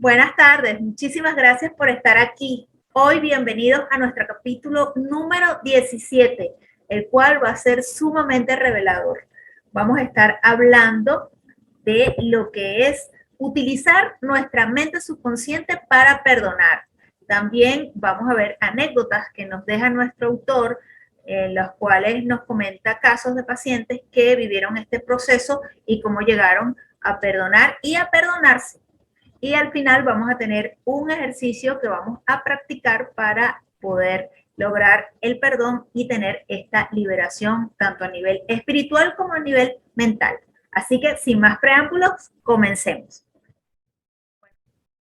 Buenas tardes, muchísimas gracias por estar aquí. Hoy bienvenidos a nuestro capítulo número 17, el cual va a ser sumamente revelador. Vamos a estar hablando de lo que es utilizar nuestra mente subconsciente para perdonar. También vamos a ver anécdotas que nos deja nuestro autor, en los cuales nos comenta casos de pacientes que vivieron este proceso y cómo llegaron a perdonar y a perdonarse. Y al final vamos a tener un ejercicio que vamos a practicar para poder lograr el perdón y tener esta liberación tanto a nivel espiritual como a nivel mental. Así que sin más preámbulos, comencemos.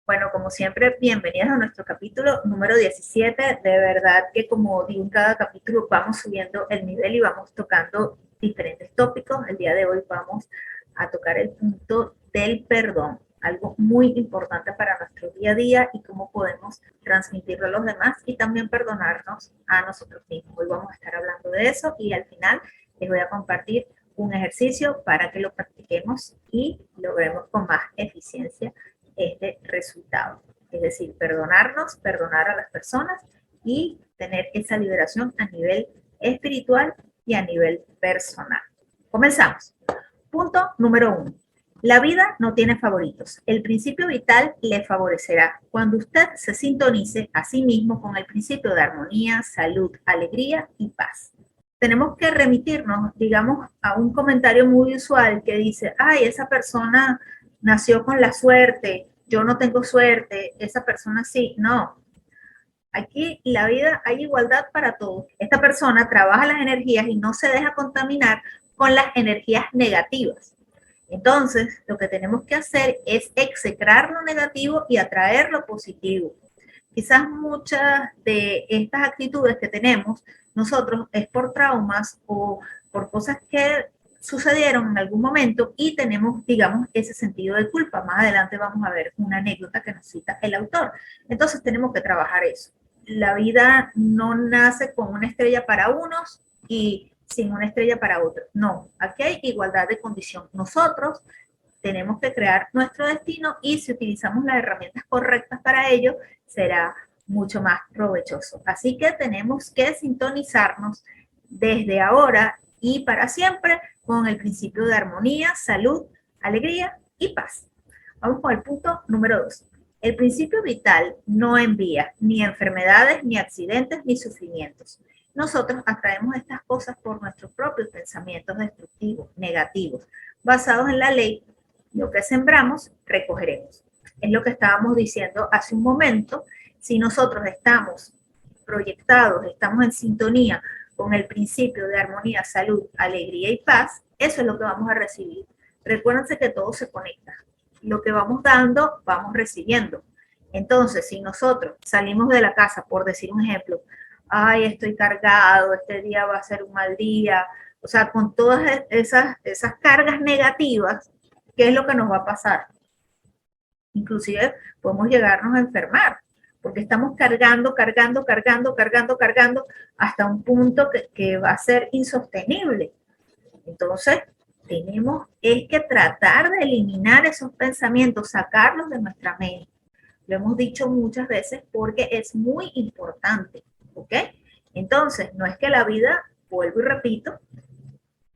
Bueno, como siempre, bienvenidos a nuestro capítulo número 17. De verdad que como digo, en cada capítulo vamos subiendo el nivel y vamos tocando diferentes tópicos. El día de hoy vamos a tocar el punto del perdón, algo muy importante para nuestro día a día y cómo podemos transmitirlo a los demás y también perdonarnos a nosotros mismos. Hoy vamos a estar hablando de eso y al final les voy a compartir un ejercicio para que lo practiquemos y logremos con más eficiencia este resultado. Es decir, perdonarnos, perdonar a las personas y tener esa liberación a nivel espiritual y a nivel personal. Comenzamos. Punto número 1. La vida no tiene favoritos. El principio vital le favorecerá cuando usted se sintonice a sí mismo con el principio de armonía, salud, alegría y paz. Tenemos que remitirnos, digamos, a un comentario muy usual que dice, ay, esa persona nació con la suerte, yo no tengo suerte, esa persona sí. No, aquí la vida hay igualdad para todos. Esta persona trabaja las energías y no se deja contaminar con las energías negativas. Entonces, lo que tenemos que hacer es execrar lo negativo y atraer lo positivo. Quizás muchas de estas actitudes que tenemos nosotros es por traumas o por cosas que sucedieron en algún momento y tenemos, digamos, ese sentido de culpa. Más adelante vamos a ver una anécdota que nos cita el autor. Entonces tenemos que trabajar eso. La vida no nace con una estrella para unos y sin una estrella para otros. No, aquí hay igualdad de condición. Nosotros tenemos que crear nuestro destino y si utilizamos las herramientas correctas para ello, será mucho más provechoso. Así que tenemos que sintonizarnos desde ahora y para siempre con el principio de armonía, salud, alegría y paz. Vamos con el punto número 2. El principio vital no envía ni enfermedades, ni accidentes, ni sufrimientos. Nosotros atraemos estas cosas por nuestros propios pensamientos destructivos, negativos, basados en la ley, lo que sembramos, recogeremos. Es lo que estábamos diciendo hace un momento. Si nosotros estamos proyectados, estamos en sintonía con el principio de armonía, salud, alegría y paz, eso es lo que vamos a recibir. Recuérdense que todo se conecta. Lo que vamos dando, vamos recibiendo. Entonces, si nosotros salimos de la casa, por decir un ejemplo, ay, estoy cargado, este día va a ser un mal día, o sea, con todas esas cargas negativas, ¿qué es lo que nos va a pasar? Inclusive podemos llegarnos a enfermar, porque estamos cargando hasta un punto que va a ser insostenible. Entonces, tenemos es que tratar de eliminar esos pensamientos, sacarlos de nuestra mente. Lo hemos dicho muchas veces porque es muy importante, ¿ok? Entonces, no es que la vida, vuelvo y repito,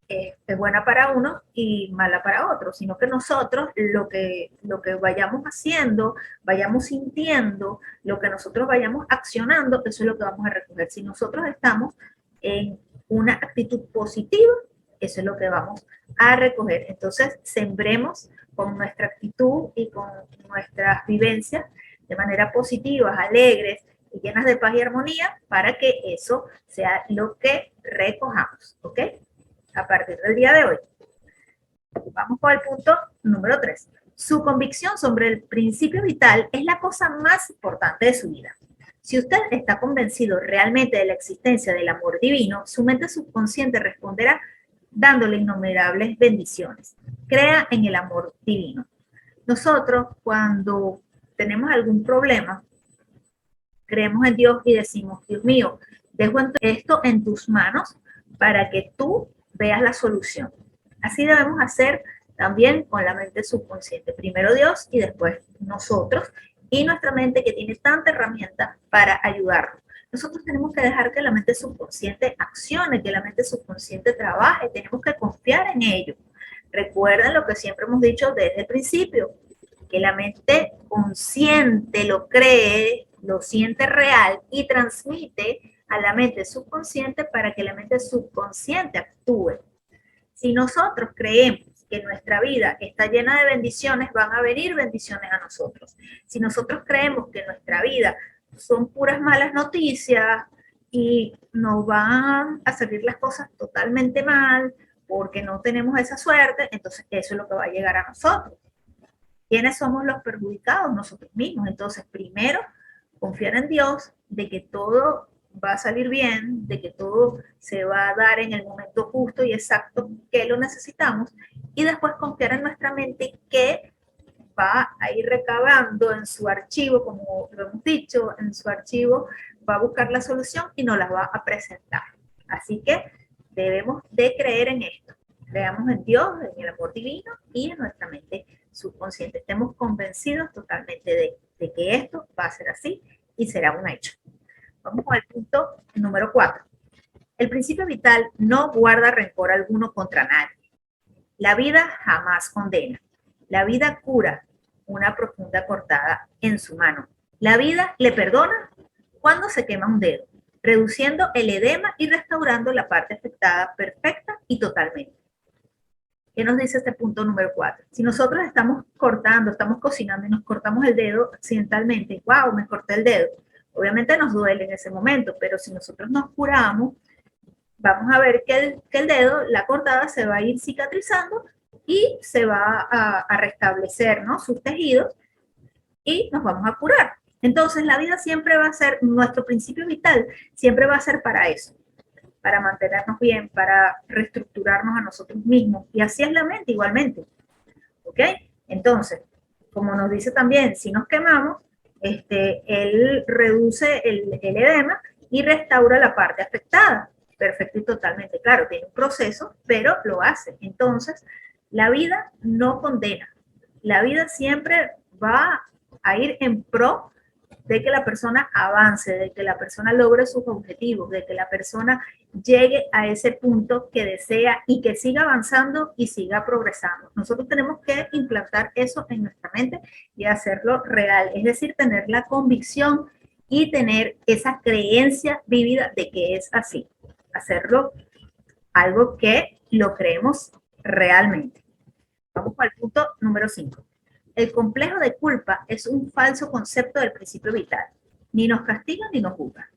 es buena para uno y mala para otro, sino que nosotros lo que vayamos haciendo, vayamos sintiendo, lo que nosotros vayamos accionando, eso es lo que vamos a recoger. Si nosotros estamos en una actitud positiva, eso es lo que vamos a recoger. Entonces, sembremos con nuestra actitud y con nuestras vivencias de manera positiva, alegres y llenas de paz y armonía para que eso sea lo que recojamos, ¿ok? A partir del día de hoy. Vamos con el punto número 3. Su convicción sobre el principio vital es la cosa más importante de su vida. Si usted está convencido realmente de la existencia del amor divino, su mente subconsciente responderá dándole innumerables bendiciones. Crea en el amor divino. Nosotros, cuando tenemos algún problema, creemos en Dios y decimos, Dios mío, dejo esto en tus manos para que tú veas la solución. Así debemos hacer También con la mente subconsciente. Primero Dios y después nosotros. Y nuestra mente que tiene tanta herramienta para ayudarnos. Nosotros tenemos que dejar que la mente subconsciente accione, que la mente subconsciente trabaje, tenemos que confiar en ello. Recuerden lo que siempre hemos dicho desde el principio, que la mente consciente lo cree, lo siente real y transmite a la mente subconsciente para que la mente subconsciente actúe. Si nosotros creemos que nuestra vida está llena de bendiciones, van a venir bendiciones a nosotros. Si nosotros creemos que nuestra vida son puras malas noticias y nos van a salir las cosas totalmente mal porque no tenemos esa suerte, entonces eso es lo que va a llegar a nosotros. ¿Quiénes somos los perjudicados? Nosotros mismos. Entonces, primero, confiar en Dios de que todo va a salir bien, de que todo se va a dar en el momento justo y exacto que lo necesitamos, y después confiar en nuestra mente que va a ir recabando en su archivo, como lo hemos dicho, en su archivo va a buscar la solución y nos la va a presentar. Así que debemos de creer en esto. Creamos en Dios, en el amor divino y en nuestra mente subconsciente. Estemos convencidos totalmente de que esto va a ser así y será un hecho. Vamos al punto número 4. El principio vital no guarda rencor alguno contra nadie. La vida jamás condena. La vida cura una profunda cortada en su mano. La vida le perdona cuando se quema un dedo, reduciendo el edema y restaurando la parte afectada perfecta y totalmente. ¿Qué nos dice este punto número 4? Si nosotros estamos cortando, estamos cocinando y nos cortamos el dedo accidentalmente, wow, me corté el dedo. Obviamente nos duele en ese momento, pero si nosotros nos curamos, vamos a ver que el dedo, la cortada, se va a ir cicatrizando y se va a restablecer, ¿no?, sus tejidos y nos vamos a curar. Entonces la vida siempre va a ser, nuestro principio vital siempre va a ser para eso, para mantenernos bien, para reestructurarnos a nosotros mismos. Y así es la mente igualmente. ¿Ok? Entonces, como nos dice también, si nos quemamos, él reduce el edema y restaura la parte afectada. Perfecto y totalmente. Claro, tiene un proceso, pero lo hace. Entonces, la vida no condena. La vida siempre va a ir en pro de que la persona avance, de que la persona logre sus objetivos, de que la persona llegue a ese punto que desea y que siga avanzando y siga progresando. Nosotros tenemos que implantar eso en nuestra mente y hacerlo real, es decir, tener la convicción y tener esa creencia vívida de que es así, hacerlo algo que lo creemos realmente. Vamos al punto número 5. El complejo de culpa es un falso concepto del principio vital. Ni nos castiga ni nos juzga.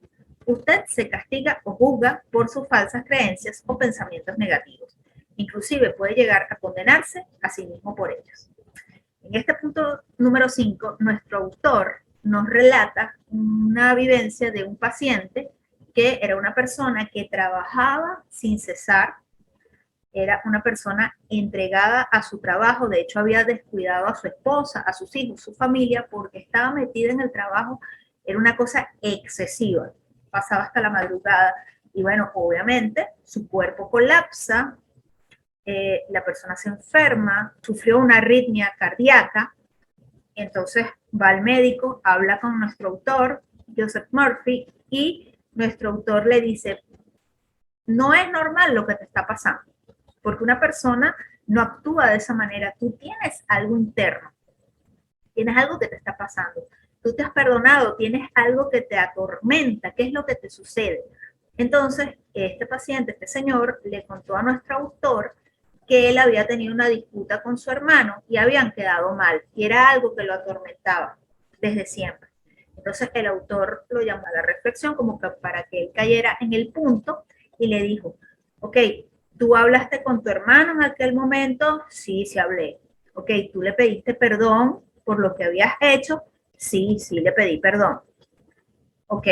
Usted se castiga o juzga por sus falsas creencias o pensamientos negativos. Inclusive puede llegar a condenarse a sí mismo por ellos. En este punto número 5, nuestro autor nos relata una vivencia de un paciente que era una persona que trabajaba sin cesar. Era una persona entregada a su trabajo, de hecho había descuidado a su esposa, a sus hijos, su familia, porque estaba metida en el trabajo, era una cosa excesiva, pasaba hasta la madrugada y bueno, obviamente su cuerpo colapsa, la persona se enferma, sufrió una arritmia cardíaca, entonces va al médico, habla con nuestro autor, Joseph Murphy, y nuestro autor le dice, no es normal lo que te está pasando, porque una persona no actúa de esa manera. Tú tienes algo interno, tienes algo que te está pasando. Tú te has perdonado, tienes algo que te atormenta. ¿Qué es lo que te sucede? Entonces, este paciente, este señor, le contó a nuestro autor que él había tenido una disputa con su hermano y habían quedado mal. Y era algo que lo atormentaba desde siempre. Entonces, el autor lo llamó a la reflexión como que para que él cayera en el punto y le dijo, ok, ¿tú hablaste con tu hermano en aquel momento? Sí, sí hablé. Ok, ¿tú le pediste perdón por lo que habías hecho? Sí, sí le pedí perdón. Ok,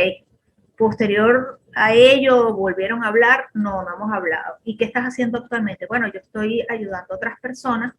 posterior a ello, ¿volvieron a hablar? No, no hemos hablado. ¿Y qué estás haciendo actualmente? Bueno, yo estoy ayudando a otras personas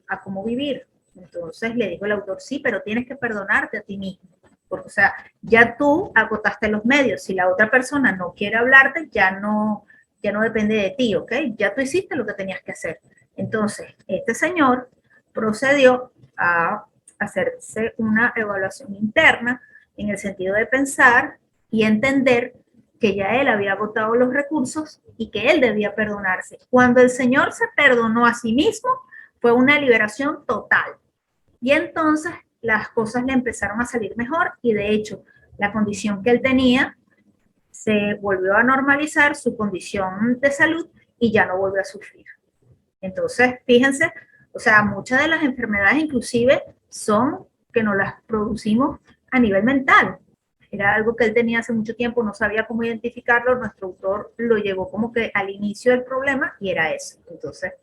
a cómo vivir. Entonces le dijo el autor, sí, pero tienes que perdonarte a ti mismo. Porque, o sea, ya tú agotaste los medios. Si la otra persona no quiere hablarte, ya no depende de ti, ¿ok? Ya tú hiciste lo que tenías que hacer. Entonces, este señor procedió a hacerse una evaluación interna en el sentido de pensar y entender que ya él había agotado los recursos y que él debía perdonarse. Cuando el Señor se perdonó a sí mismo, fue una liberación total. Y entonces las cosas le empezaron a salir mejor y de hecho la condición que él tenía se volvió a normalizar, su condición de salud, y ya no volvió a sufrir. Entonces, fíjense, o sea, muchas de las enfermedades inclusive son que nos las producimos a nivel mental. Era algo que él tenía hace mucho tiempo, no sabía cómo identificarlo, nuestro autor lo llevó como que al inicio del problema y era eso. Entonces,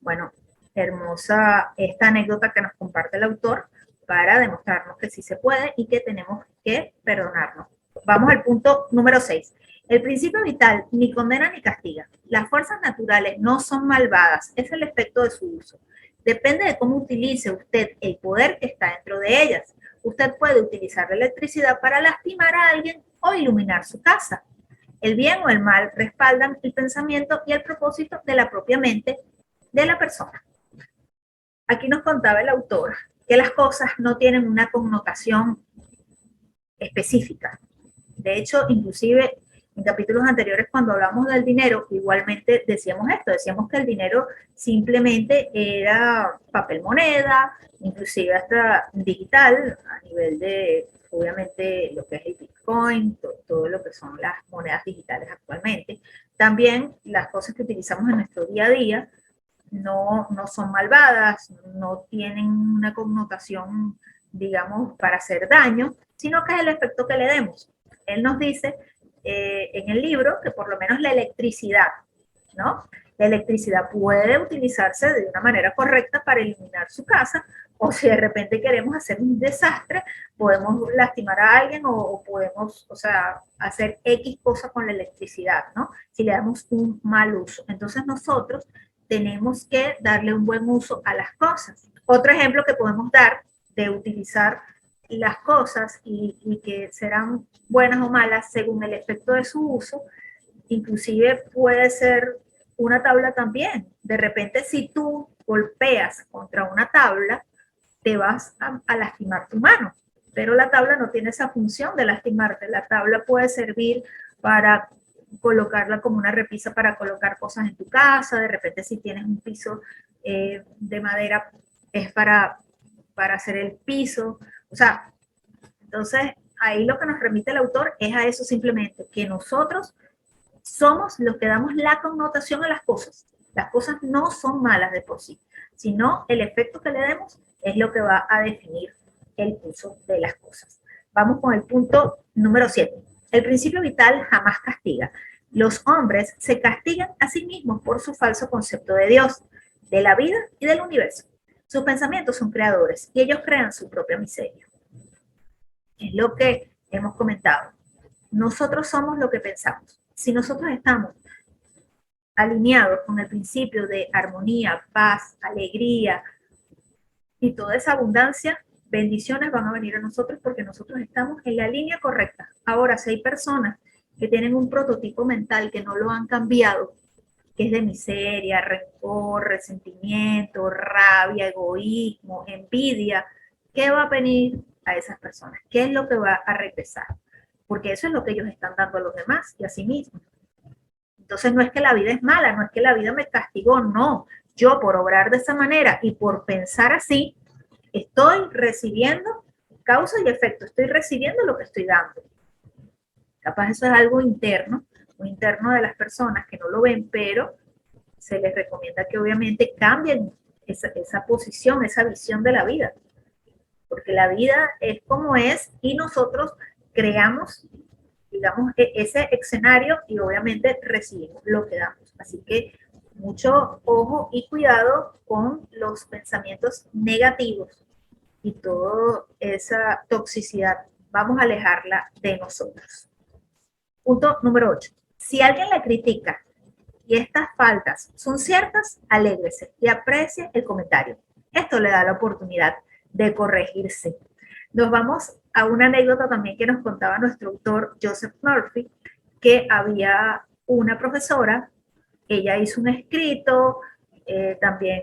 bueno, hermosa esta anécdota que nos comparte el autor para demostrarnos que sí se puede y que tenemos que perdonarnos. Vamos al punto número 6. El principio vital ni condena ni castiga. Las fuerzas naturales no son malvadas, es el efecto de su uso. Depende de cómo utilice usted el poder que está dentro de ellas. Usted puede utilizar la electricidad para lastimar a alguien o iluminar su casa. El bien o el mal respaldan el pensamiento y el propósito de la propia mente de la persona. Aquí nos contaba el autor que las cosas no tienen una connotación específica. De hecho, inclusive en capítulos anteriores cuando hablamos del dinero, igualmente decíamos esto, decíamos que el dinero simplemente era papel moneda, inclusive hasta digital, a nivel de, obviamente, lo que es el Bitcoin, todo lo que son las monedas digitales actualmente. También las cosas que utilizamos en nuestro día a día no son malvadas, no tienen una connotación, digamos, para hacer daño, sino que es el efecto que le demos. Él nos dice en el libro que por lo menos la electricidad, ¿no? La electricidad puede utilizarse de una manera correcta para iluminar su casa, o si de repente queremos hacer un desastre, podemos lastimar a alguien o podemos, o sea, hacer X cosas con la electricidad, ¿no? Si le damos un mal uso. Entonces nosotros tenemos que darle un buen uso a las cosas. Otro ejemplo que podemos dar de utilizar las cosas y que serán buenas o malas según el efecto de su uso, inclusive puede ser una tabla también. De repente, si tú golpeas contra una tabla, te vas a lastimar tu mano, pero la tabla no tiene esa función de lastimarte. La tabla puede servir para colocarla como una repisa para colocar cosas en tu casa. De repente, si tienes un piso de madera, es para hacer el piso. O sea, entonces ahí lo que nos remite el autor es a eso simplemente, que nosotros somos los que damos la connotación a las cosas. Las cosas no son malas de por sí, sino el efecto que le demos es lo que va a definir el uso de las cosas. Vamos con el punto número 7. El principio vital jamás castiga. Los hombres se castigan a sí mismos por su falso concepto de Dios, de la vida y del universo. Sus pensamientos son creadores y ellos crean su propia miseria. Es lo que hemos comentado. Nosotros somos lo que pensamos. Si nosotros estamos alineados con el principio de armonía, paz, alegría y toda esa abundancia, bendiciones van a venir a nosotros porque nosotros estamos en la línea correcta. Ahora, si hay personas que tienen un prototipo mental que no lo han cambiado, que es de miseria, rencor, resentimiento, rabia, egoísmo, envidia, ¿qué va a venir a esas personas? ¿Qué es lo que va a regresar? Porque eso es lo que ellos están dando a los demás y a sí mismos. Entonces no es que la vida es mala, no es que la vida me castigó, no. Yo por obrar de esa manera y por pensar así, estoy recibiendo causa y efecto, estoy recibiendo lo que estoy dando. Capaz eso es algo interno, muy interno de las personas que no lo ven, pero se les recomienda que obviamente cambien esa posición, esa visión de la vida, porque la vida es como es y nosotros creamos, digamos, ese escenario y obviamente recibimos lo que damos. Así que mucho ojo y cuidado con los pensamientos negativos y toda esa toxicidad. Vamos a alejarla de nosotros. Punto número 8. Si alguien le critica y estas faltas son ciertas, alégrese y aprecie el comentario. Esto le da la oportunidad de corregirse. Nos vamos a una anécdota también que nos contaba nuestro autor Joseph Murphy, que había una profesora, ella hizo un escrito también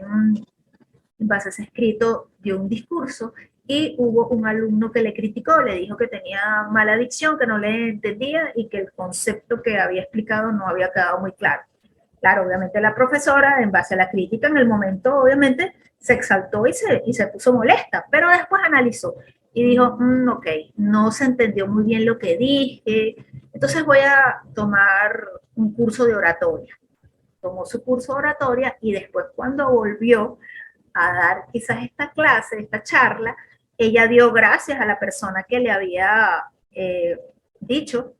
en base a ese escrito dio un discurso y hubo un alumno que le criticó, le dijo que tenía mala dicción, que no le entendía y que el concepto que había explicado no había quedado muy claro. Claro, obviamente la profesora, en base a la crítica, en el momento, obviamente, se exaltó y se puso molesta, pero después analizó y dijo, ok, no se entendió muy bien lo que dije, entonces voy a tomar un curso de oratoria. Tomó su curso de oratoria y después cuando volvió a dar quizás esta clase, esta charla, ella dio gracias a la persona que le había dicho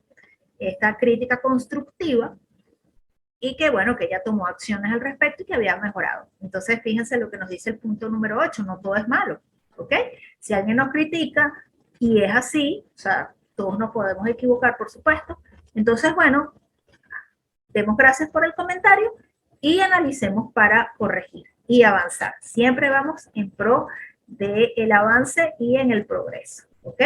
esta crítica constructiva y que bueno, que ella tomó acciones al respecto y que había mejorado. Entonces, fíjense lo que nos dice el punto número 8, no todo es malo, ¿ok? Si alguien nos critica y es así, o sea, todos nos podemos equivocar, por supuesto, entonces, bueno, demos gracias por el comentario y analicemos para corregir y avanzar. Siempre vamos en pro del avance y en el progreso, ¿ok?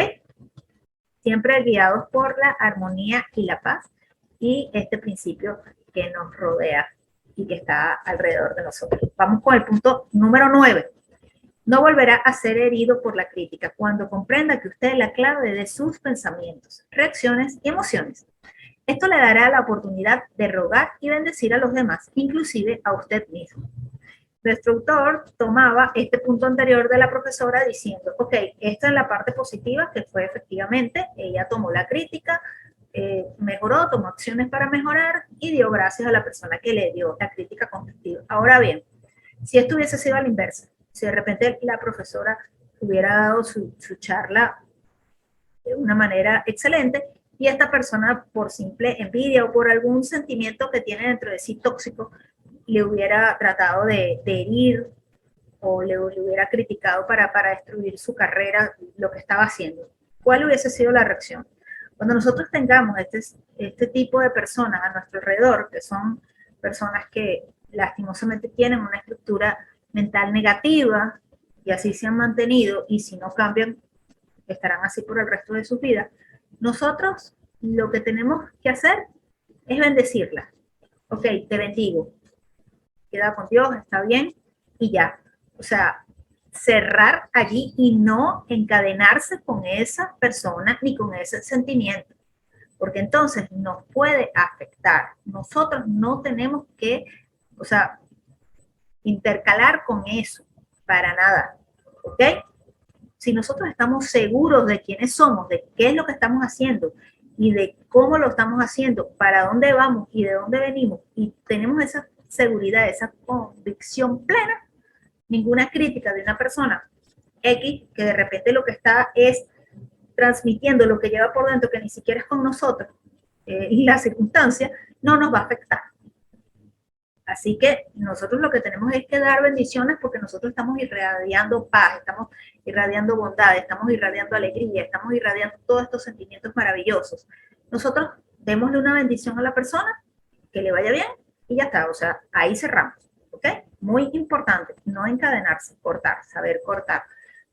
Siempre guiados por la armonía y la paz y este principio que nos rodea y que está alrededor de nosotros. Vamos con el punto número 9. No volverá a ser herido por la crítica cuando comprenda que usted es la clave de sus pensamientos, reacciones y emociones. Esto le dará la oportunidad de rogar y bendecir a los demás, inclusive a usted mismo. Nuestro autor tomaba este punto anterior de la profesora diciendo, ok, esta es la parte positiva que fue efectivamente, ella tomó la crítica, mejoró, tomó acciones para mejorar y dio gracias a la persona que le dio la crítica constructiva. Ahora bien, si esto hubiese sido a la inversa, si de repente la profesora hubiera dado su charla de una manera excelente y esta persona por simple envidia o por algún sentimiento que tiene dentro de sí tóxico, le hubiera tratado de herir o le hubiera criticado para destruir su carrera, lo que estaba haciendo. ¿Cuál hubiese sido la reacción? Cuando nosotros tengamos este tipo de personas a nuestro alrededor, que son personas que lastimosamente tienen una estructura mental negativa y así se han mantenido y si no cambian, estarán así por el resto de su vida, nosotros lo que tenemos que hacer es bendecirla. Ok, te bendigo, queda con Dios, está bien, y ya. O sea, cerrar allí y no encadenarse con esa persona ni con ese sentimiento, porque entonces nos puede afectar. Nosotros no tenemos que, o sea, intercalar con eso, para nada, ¿ok? Si nosotros estamos seguros de quiénes somos, de qué es lo que estamos haciendo y de cómo lo estamos haciendo, para dónde vamos y de dónde venimos, y tenemos esa seguridad, esa convicción plena, ninguna crítica de una persona X que de repente lo que está es transmitiendo lo que lleva por dentro, que ni siquiera es con nosotros, y la circunstancia, no nos va a afectar. Así que nosotros lo que tenemos es que dar bendiciones porque nosotros estamos irradiando paz, estamos irradiando bondad, estamos irradiando alegría, estamos irradiando todos estos sentimientos maravillosos. Nosotros démosle una bendición a la persona, que le vaya bien y ya está. O sea, ahí cerramos, ¿ok? Muy importante, no encadenarse, cortar, saber cortar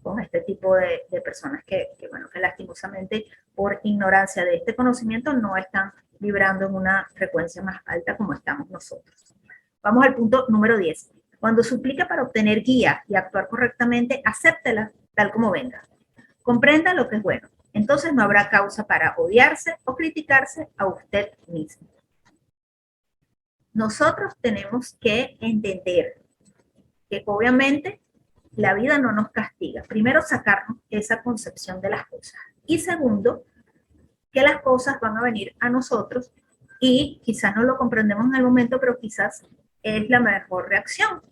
con este tipo de personas bueno, que lastimosamente por ignorancia de este conocimiento no están vibrando en una frecuencia más alta como estamos nosotros. Vamos al punto número 10. Cuando suplica para obtener guía y actuar correctamente, acéptela tal como venga. Comprenda lo que es bueno. Entonces no habrá causa para odiarse o criticarse a usted mismo. Nosotros tenemos que entender que obviamente la vida no nos castiga. Primero, sacarnos esa concepción de las cosas. Y segundo, que las cosas van a venir a nosotros y quizás no lo comprendemos en el momento, pero quizás es la mejor reacción.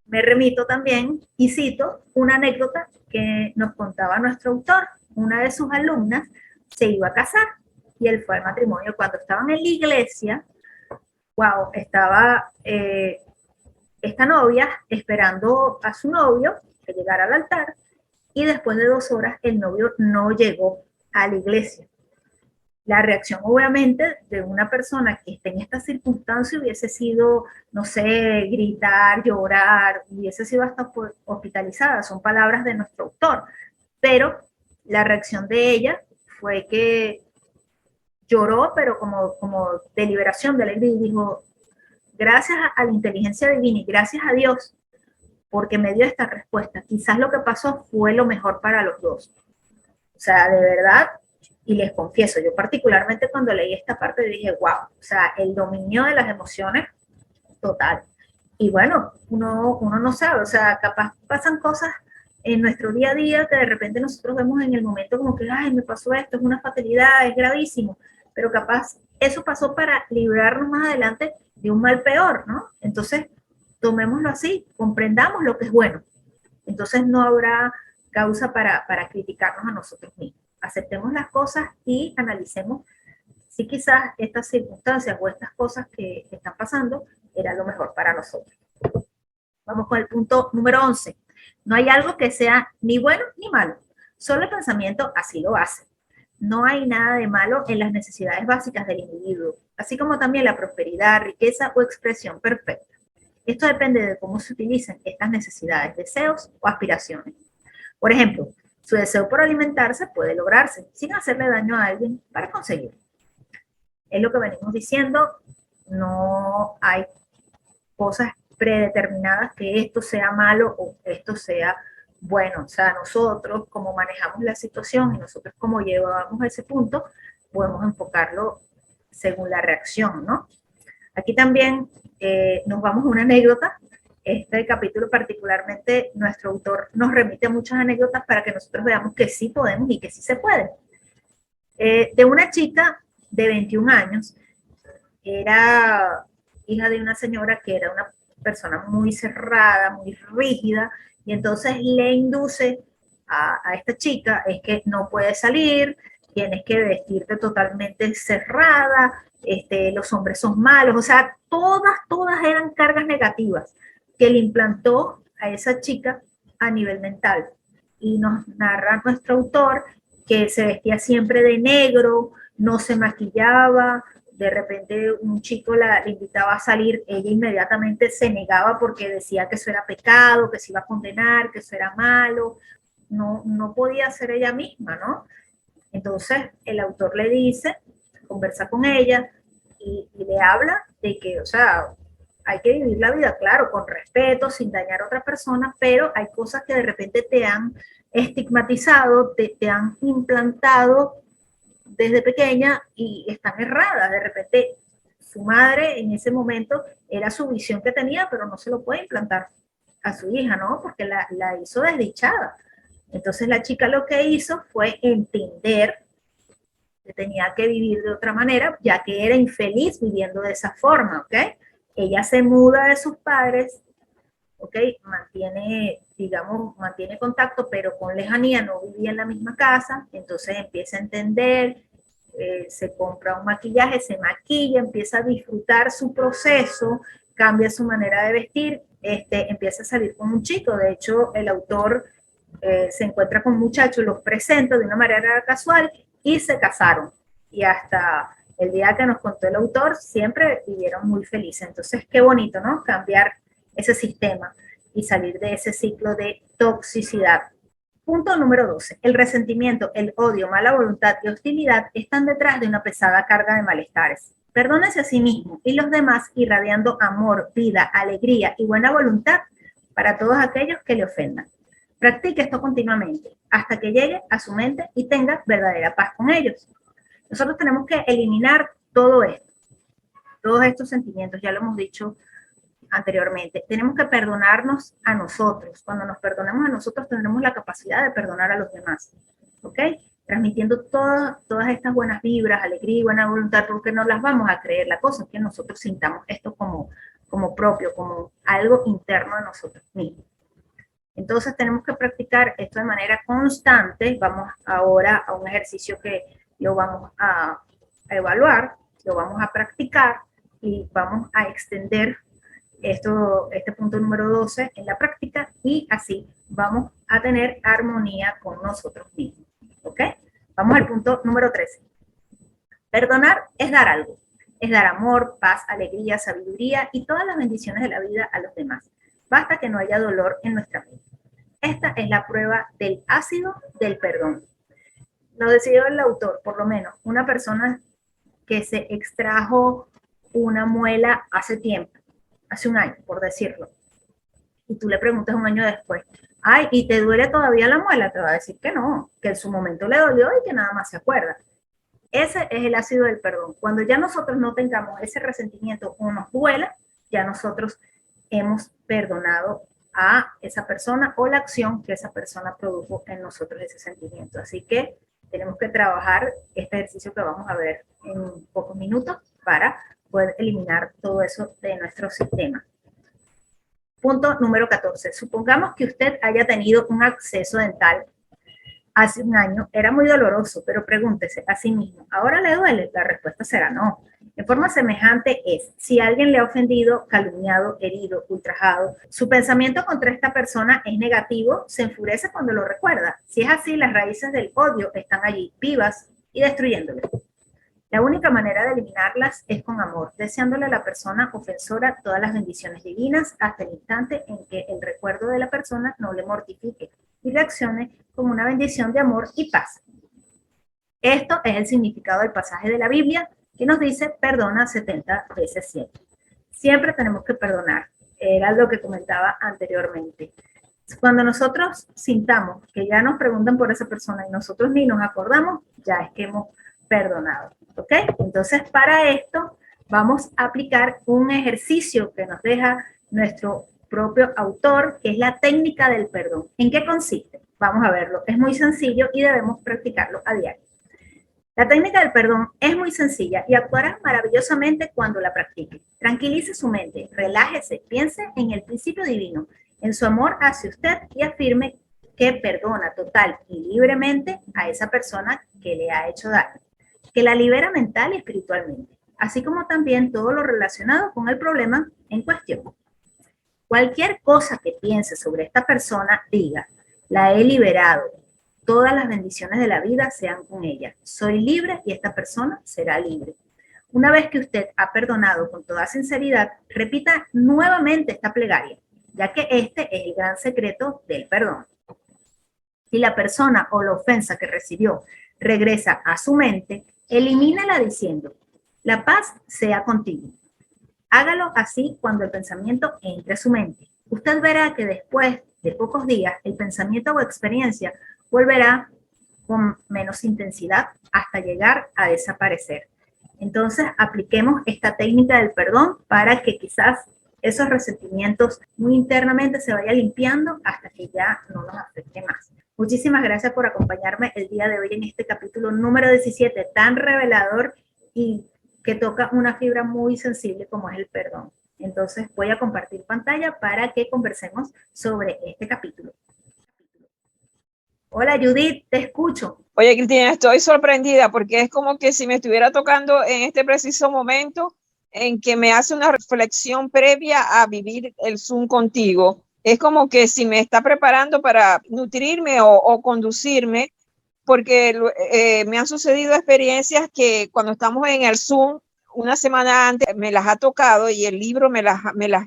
Me remito también y cito una anécdota que nos contaba nuestro autor. Una de sus alumnas se iba a casar y él fue al matrimonio. Cuando estaban en la iglesia, wow, estaba esta novia esperando a su novio que llegara al altar y después de 2 horas el novio no llegó a la iglesia. La reacción obviamente de una persona que esté en esta circunstancia hubiese sido, no sé, gritar, llorar, hubiese sido hasta hospitalizada, son palabras de nuestro autor, pero la reacción de ella fue que lloró, pero como de liberación, de alegría, y dijo, gracias a la inteligencia divina y gracias a Dios, porque me dio esta respuesta. Quizás lo que pasó fue lo mejor para los dos. O sea, de verdad, y les confieso, yo particularmente cuando leí esta parte dije, wow, o sea, el dominio de las emociones total. Y bueno, uno no sabe, o sea, capaz pasan cosas en nuestro día a día que de repente nosotros vemos en el momento como que, ay, me pasó esto, es una fatalidad, es gravísimo, pero capaz eso pasó para librarnos más adelante de un mal peor, ¿no? Entonces, tomémoslo así, comprendamos lo que es bueno. Entonces no habrá causa para criticarnos a nosotros mismos. Aceptemos las cosas y analicemos si quizás estas circunstancias o estas cosas que están pasando era lo mejor para nosotros. Vamos con el punto número 11. No hay algo que sea ni bueno ni malo. Solo el pensamiento así lo hace. No hay nada de malo en las necesidades básicas del individuo, así como también la prosperidad, riqueza o expresión perfecta. Esto depende de cómo se utilicen estas necesidades, deseos o aspiraciones. Por ejemplo, su deseo por alimentarse puede lograrse sin hacerle daño a alguien para conseguirlo. Es lo que venimos diciendo, no hay cosas predeterminadas que esto sea malo o esto sea bueno. O sea, nosotros como manejamos la situación y nosotros como llevamos a ese punto, podemos enfocarlo según la reacción, ¿no? Aquí también nos vamos a una anécdota. Este capítulo particularmente, nuestro autor nos remite a muchas anécdotas para que nosotros veamos que sí podemos y que sí se puede. De una chica de 21 años, era hija de una señora que era una persona muy cerrada, muy rígida, y entonces le induce a esta chica, es que no puedes salir, tienes que vestirte totalmente cerrada, los hombres son malos, o sea, todas eran cargas negativas que le implantó a esa chica a nivel mental. Y nos narra nuestro autor que se vestía siempre de negro, no se maquillaba, de repente un chico la invitaba a salir, ella inmediatamente se negaba porque decía que eso era pecado, que se iba a condenar, que eso era malo, no podía ser ella misma, ¿no? Entonces el autor le dice, conversa con ella y le habla de que, o sea, hay que vivir la vida, claro, con respeto, sin dañar a otra persona, pero hay cosas que de repente te han estigmatizado, te han implantado desde pequeña y están erradas. De repente su madre en ese momento era su visión que tenía, pero no se lo puede implantar a su hija, ¿no? Porque la hizo desdichada. Entonces la chica lo que hizo fue entender que tenía que vivir de otra manera, ya que era infeliz viviendo de esa forma, ¿ok? Ella se muda de sus padres, ¿ok? Mantiene contacto, pero con lejanía, no vivía en la misma casa, entonces empieza a entender, se compra un maquillaje, se maquilla, empieza a disfrutar su proceso, cambia su manera de vestir, empieza a salir con un chico. De hecho, el autor se encuentra con un muchacho, los presenta de una manera casual y se casaron. Y hasta el día que nos contó el autor, siempre vivieron muy felices. Entonces, qué bonito, ¿no? Cambiar ese sistema y salir de ese ciclo de toxicidad. Punto número 12. El resentimiento, el odio, mala voluntad y hostilidad están detrás de una pesada carga de malestares. Perdónese a sí mismo y los demás irradiando amor, vida, alegría y buena voluntad para todos aquellos que le ofendan. Practique esto continuamente hasta que llegue a su mente y tenga verdadera paz con ellos. Nosotros tenemos que eliminar todo esto, todos estos sentimientos, ya lo hemos dicho anteriormente. Tenemos que perdonarnos a nosotros. Cuando nos perdonamos a nosotros, tendremos la capacidad de perdonar a los demás. ¿Ok? Transmitiendo todas estas buenas vibras, alegría y buena voluntad, porque no las vamos a creer. La cosa es que nosotros sintamos esto como propio, como algo interno de nosotros mismos. Entonces tenemos que practicar esto de manera constante. Vamos ahora a un ejercicio que lo vamos a evaluar, lo vamos a practicar y vamos a extender este punto número 12 en la práctica y así vamos a tener armonía con nosotros mismos. ¿Ok? Vamos al punto número 13. Perdonar es dar algo. Es dar amor, paz, alegría, sabiduría y todas las bendiciones de la vida a los demás. Basta que no haya dolor en nuestra mente. Esta es la prueba del ácido del perdón. Lo decidió el autor, por lo menos, una persona que se extrajo una muela hace tiempo. hace un año, por decirlo, y tú le preguntas un año después, ay, ¿y te duele todavía la muela? Te va a decir que no, que en su momento le dolió y que nada más se acuerda. Ese es el ácido del perdón. Cuando ya nosotros no tengamos ese resentimiento o nos duela, ya nosotros hemos perdonado a esa persona o la acción que esa persona produjo en nosotros ese sentimiento. Así que tenemos que trabajar este ejercicio que vamos a ver en pocos minutos para poder eliminar todo eso de nuestro sistema. Punto número 14. Supongamos que usted haya tenido un acceso dental hace un año, era muy doloroso, pero pregúntese a sí mismo, ¿ahora le duele? La respuesta será no. En forma semejante es, si alguien le ha ofendido, calumniado, herido, ultrajado, su pensamiento contra esta persona es negativo, se enfurece cuando lo recuerda. Si es así, las raíces del odio están allí, vivas y destruyéndole. La única manera de eliminarlas es con amor, deseándole a la persona ofensora todas las bendiciones divinas hasta el instante en que el recuerdo de la persona no le mortifique y reaccione como una bendición de amor y paz. Esto es el significado del pasaje de la Biblia que nos dice perdona 70 veces 7. Siempre tenemos que perdonar, era lo que comentaba anteriormente. Cuando nosotros sintamos que ya nos preguntan por esa persona y nosotros ni nos acordamos, ya es que hemos perdonado. ¿Ok? Entonces, para esto vamos a aplicar un ejercicio que nos deja nuestro propio autor, que es la técnica del perdón. ¿En qué consiste? Vamos a verlo. Es muy sencillo y debemos practicarlo a diario. La técnica del perdón es muy sencilla y actuará maravillosamente cuando la practique. Tranquilice su mente, relájese, piense en el principio divino, en su amor hacia usted y afirme que perdona total y libremente a esa persona que le ha hecho daño, que la libera mental y espiritualmente, así como también todo lo relacionado con el problema en cuestión. Cualquier cosa que piense sobre esta persona, diga, la he liberado, todas las bendiciones de la vida sean con ella, soy libre y esta persona será libre. Una vez que usted ha perdonado con toda sinceridad, repita nuevamente esta plegaria, ya que este es el gran secreto del perdón. Si la persona o la ofensa que recibió regresa a su mente, elimínala diciendo, la paz sea contigo. Hágalo así cuando el pensamiento entre a su mente. Usted verá que después de pocos días el pensamiento o experiencia volverá con menos intensidad hasta llegar a desaparecer. Entonces, apliquemos esta técnica del perdón para que quizás esos resentimientos muy internamente se vayan limpiando hasta que ya no nos afecte más. Muchísimas gracias por acompañarme el día de hoy en este capítulo número 17, tan revelador y que toca una fibra muy sensible como es el perdón. Entonces voy a compartir pantalla para que conversemos sobre este capítulo. Hola Judith, te escucho. Oye, Cristina, estoy sorprendida porque es como que si me estuviera tocando en este preciso momento en que me hace una reflexión previa a vivir el Zoom contigo. Es como que si me está preparando para nutrirme o conducirme, porque me han sucedido experiencias que cuando estamos en el Zoom, una semana antes me las ha tocado y el libro me las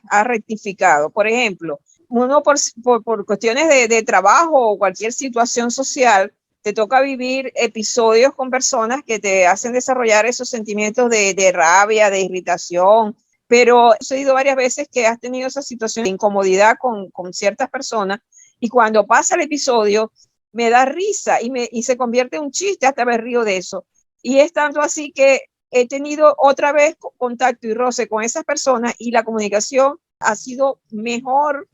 ha rectificado. Por ejemplo, uno por cuestiones de trabajo o cualquier situación social, te toca vivir episodios con personas que te hacen desarrollar esos sentimientos de rabia, de irritación, pero ha sucedido varias veces que has tenido esa situación de incomodidad con ciertas personas y cuando pasa el episodio me da risa y se convierte en un chiste, hasta me río de eso. Y es tanto así que he tenido otra vez contacto y roce con esas personas y la comunicación ha sido mejor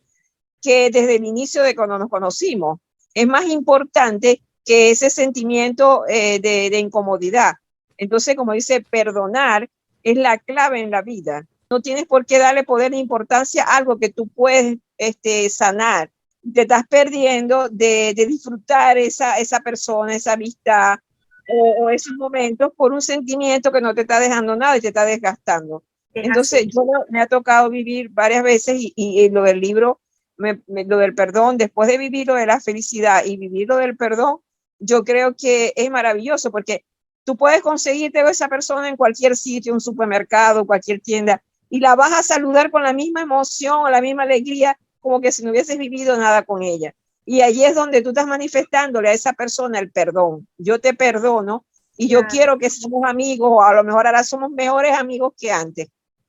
que desde el inicio de cuando nos conocimos. Es más importante que ese sentimiento de incomodidad. Entonces, como dice, perdonar es la clave en la vida. No tienes por qué darle poder ni importancia a algo que tú puedes sanar. Te estás perdiendo de disfrutar esa persona, esa amistad o esos momentos por un sentimiento que no te está dejando nada y te está desgastando. Entonces, yo me ha tocado vivir varias veces y lo del libro, lo del perdón, después de vivir lo de la felicidad y vivir lo del perdón, yo creo que es maravilloso porque tú puedes conseguirte a esa persona en cualquier sitio, un supermercado, cualquier tienda, y la vas a saludar con la misma emoción o la misma alegría como que si no hubieses vivido nada con ella. Y allí es donde tú estás manifestándole a esa persona el perdón. Yo te perdono y yo quiero que seamos amigos, o a lo mejor ahora somos mejores amigos que antes.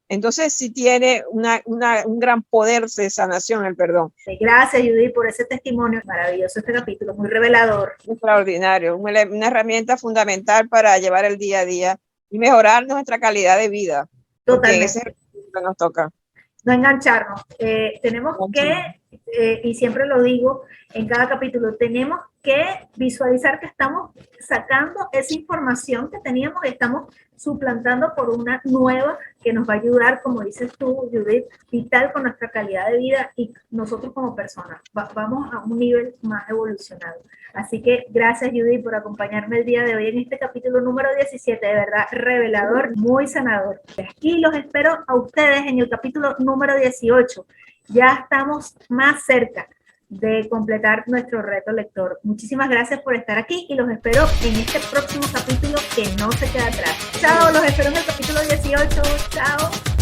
Entonces sí tiene un gran poder de sanación el perdón. Gracias, Judith, por ese testimonio maravilloso, este capítulo, muy revelador. Extraordinario, una herramienta fundamental para llevar el día a día y mejorar nuestra calidad de vida. Totalmente. Ese es el que nos toca. No engancharnos. Tenemos que, y siempre lo digo en cada capítulo, tenemos que visualizar que estamos sacando esa información que teníamos y estamos suplantando por una nueva que nos va a ayudar, como dices tú, Judith, vital con nuestra calidad de vida y nosotros como personas. Vamos a un nivel más evolucionado. Así que gracias, Judith, por acompañarme el día de hoy en este capítulo número 17, de verdad revelador, muy sanador. Y los espero a ustedes en el capítulo número 18. Ya estamos más cerca de completar nuestro reto lector. Muchísimas gracias por estar aquí y los espero en este próximo capítulo que no se queda atrás. Chao, los espero en el capítulo 18. Chao.